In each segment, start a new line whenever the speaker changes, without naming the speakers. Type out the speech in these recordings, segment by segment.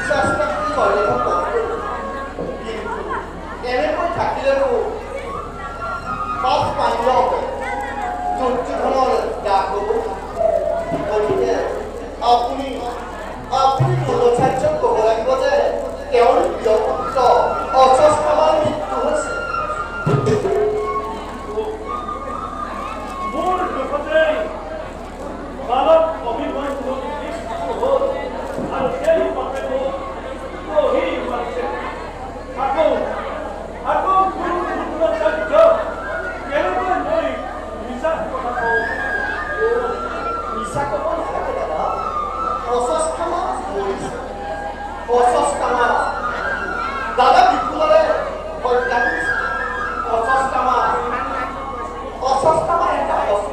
চেষ্টা কৰি এনেকৈ থাকিলেও পাঁচ পাণ্ডৱ দুৰ্যোধনৰ দাগ হ'ব। গতিকে আপুনি দ্ৰোণাচাৰ্যক ক'ব লাগিব যে তেওঁৰ প্ৰিয় পুত্ৰ অশ্বত্থামাৰ মৃত্যু হৈছে।
মোৰ দুখতেই বালক অভিমন্যু হ'ল আৰু সেই বাপেকো আকৌ দ্ৰোণাচাৰ্য কেনেকৈ মই মিছা কথা কওঁ?
মিছা ক'ব নালাগে দাদা। অশ্বত্থামা মৰিছে। অশ্বত্থামা দাদা বিপুলৰে হত্যা কৰিছে। অশ্বত্থামা এটা বস্তু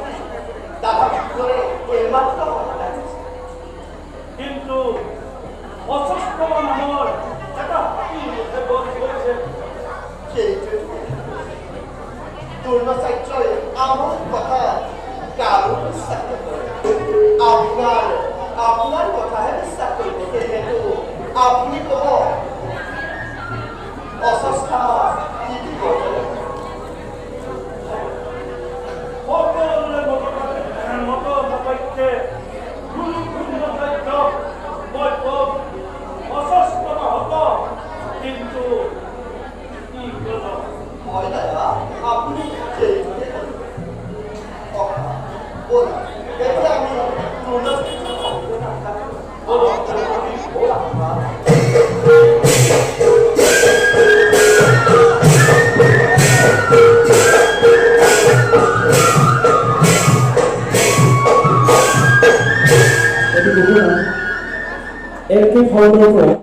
দাদা বিপুলৰে এইমাত্ৰ হত্যা কৰিছে।
কিন্তু অশ্বত্থামা নামৰ এটা হাতী গৈছে।
সেইটোৱে দ্ৰোণাচাৰ্যই আমাৰ কথা কাৰো বিশ্বাস নকৰে। আপোনাৰ কথাহে বিশ্বাস কৰিব। সেয়েহেতু আপুনি ক'ব অশ্বত্থামা কি কৰিব।
সকলোৰে মতপক্ষে দ্ৰোণাচাৰ্যক মই কম অশ্বত্থামা হ'ব। কিন্তু কি কৰিব?
হয় দাদা, আপুনি সেইটোৱে কৰিব। ব'লা এতিয়া আমি দ্ৰোণাচাৰ্যক ক'বলৈ নাথাকোঁ।
একটি ফলটোৰ পৰা